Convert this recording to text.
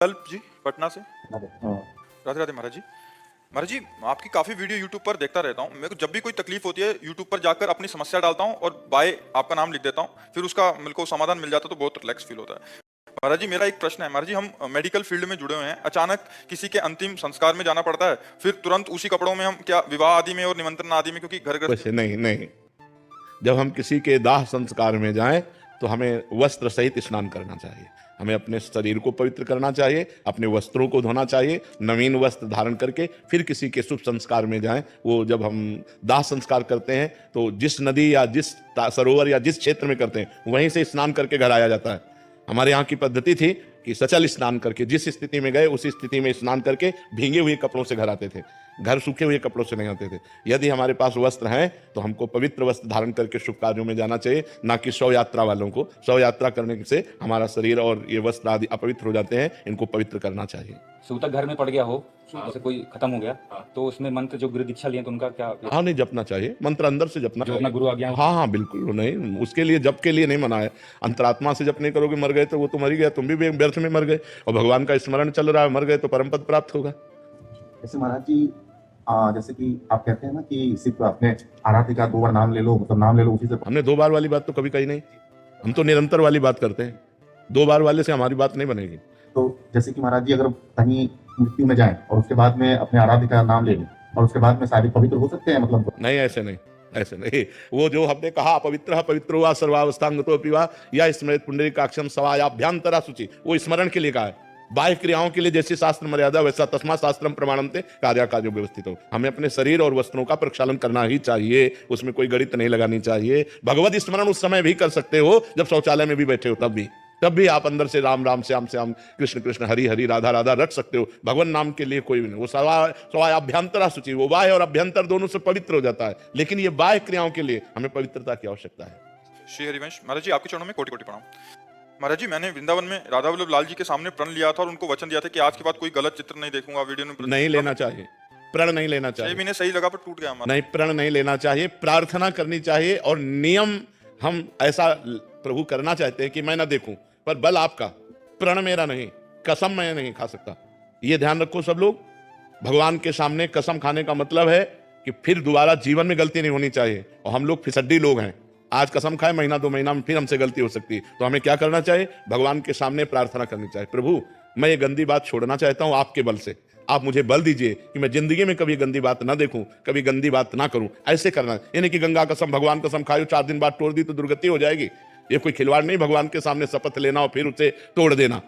कल्प जी पटना से। हाँ। राधे राधे महाराज जी। महाराज जी, आपकी काफ़ी वीडियो यूट्यूब पर देखता रहता हूँ। मेरे को जब भी कोई तकलीफ होती है यूट्यूब पर जाकर अपनी समस्या डालता हूँ और बाय आपका नाम लिख देता हूँ, फिर उसका मेरे को समाधान मिल जाता है तो बहुत रिलैक्स फील होता है। महाराज जी, मेरा एक प्रश्न है। महाराज जी, हम मेडिकल फील्ड में जुड़े हुए हैं, अचानक किसी के अंतिम संस्कार में जाना पड़ता है, फिर तुरंत उसी कपड़ों में हम क्या विवाह आदि में और निमंत्रण आदि में, क्योंकि घर घर वैसे नहीं नहीं, जब हम किसी के दाह संस्कार में जाएं तो हमें वस्त्र सहित स्नान करना चाहिए। हमें अपने शरीर को पवित्र करना चाहिए, अपने वस्त्रों को धोना चाहिए, नवीन वस्त्र धारण करके फिर किसी के शुभ संस्कार में जाएं। वो जब हम दाह संस्कार करते हैं तो जिस नदी या जिस सरोवर या जिस क्षेत्र में करते हैं वहीं से स्नान करके घर आया जाता है। हमारे यहाँ की पद्धति थी कि सचल स्नान करके जिस स्थिति में गए उसी स्थिति में स्नान करके भीगे हुए कपड़ों से घर आते थे, घर सूखे हुए कपड़ों से नहीं आते थे। यदि हमारे पास वस्त्र हैं तो हमको पवित्र वस्त्र धारण करके शुभ कार्यों में जाना चाहिए, ना कि शव यात्रा वालों को। शव यात्रा करने से हमारा शरीर और ये वस्त्र आदि अपवित्र हो जाते हैं, इनको पवित्र करना चाहिए। सूतक घर में पड़ गया हो, जैसे कोई खत्म हो गया तो उसमें मंत्र जो गुरु दीक्षा लिए तो उनका क्या? हाँ, नहीं जपना चाहिए, मंत्र अंदर से जपना जो अपना गुरु आ गया। हाँ हाँ बिल्कुल नहीं, उसके लिए जप के लिए नहीं मना है। अंतरात्मा से जप नहीं करोगे, मर गए तो वो तो मर ही गया, तुम भी व्यर्थ में मर गए। और भगवान का स्मरण चल रहा है, मर गए तो परम पद प्राप्त होगा। जैसे महाराज जी, जैसे कि आप कहते हैं ना कि सिर्फ अपने आराध्य का 2 बार नाम ले लो, मतलब नाम ले लो उसी से। हमने 2 बार वाली बात तो कभी कही नहीं, हम तो निरंतर वाली बात करते हैं। 2 बार वाले से हमारी बात नहीं बनेगी। तो जैसे कि महाराज जी, अगर कहीं मृत्यु में जाएं और उसके बाद में अपने आराध्य का नाम ले लें और उसके बाद में शारीरिक पवित्र हो सकते हैं, मतलब नहीं, ऐसे नहीं, ऐसे नहीं। वो जो हमने कहा पवित्र पवित्रो वा सर्वावस्थांगतो पिवा या स्मृत पुंडरीकाक्षम सवायाभ्यंतरा शुचि, वो स्मरण के लिए कहा है। बाह्य क्रियाओं के लिए जैसी शास्त्र मर्यादा वैसा तस्मा शास्त्रम प्रमाणन्ते कार्य कार्यो व्यवस्थित हो। हमें अपने शरीर और वस्त्रों का प्रक्षालन करना ही चाहिए, उसमें कोई गणित नहीं लगानी चाहिए। भगवत स्मरण उस समय भी कर सकते हो जब शौचालय में भी बैठे हो, तब भी आप अंदर से राम राम श्याम श्याम कृष्ण कृष्ण हरि हरि राधा राधा रट सकते हो। भगवान नाम के लिए कोई भी नहीं। वो सवायाभ्यंतरा शुचि, वो बाह्य और अभ्यंतर दोनों से पवित्र हो जाता है, लेकिन ये बाह्य क्रियाओं के लिए हमें पवित्रता की आवश्यकता है। श्री हरिवंश महाराज जी, आपके चरणों में कोटि कोटि प्रणाम। महाराज जी, मैंने वृंदावन में राधा वल्लभ लाल जी के सामने प्रण लिया था और उनको वचन दिया था कि आज के बाद कोई गलत चित्र नहीं देखूंगा वीडियो में। नहीं लेना चाहिए, प्रण नहीं लेना चाहिए। महीने सही लगा पर टूट गया हमारा। नहीं, प्रण नहीं लेना चाहिए, प्रार्थना करनी चाहिए। और नियम हम ऐसा प्रभु करना चाहते हैं कि मैं ना देखूं, पर बल आपका, प्रण मेरा नहीं, कसम मैं नहीं खा सकता। ये ध्यान रखो सब लोग। भगवान के सामने कसम खाने का मतलब है कि फिर दोबारा जीवन में गलती नहीं होनी चाहिए। और हम लोग फिसड्डी लोग हैं, आज कसम खाए महीना 2 महीना में फिर हमसे गलती हो सकती है। तो हमें क्या करना चाहिए? भगवान के सामने प्रार्थना करनी चाहिए, प्रभु मैं ये गंदी बात छोड़ना चाहता हूं, आपके बल से आप मुझे बल दीजिए कि मैं जिंदगी में कभी गंदी बात ना देखूं, कभी गंदी बात ना करूं। ऐसे करना, यानी कि गंगा कसम भगवान कसम खाओ, 4 दिन बाद तोड़ दी तो दुर्गति हो जाएगी। ये कोई खिलवाड़ नहीं, भगवान के सामने शपथ लेना और फिर उसे तोड़ देना।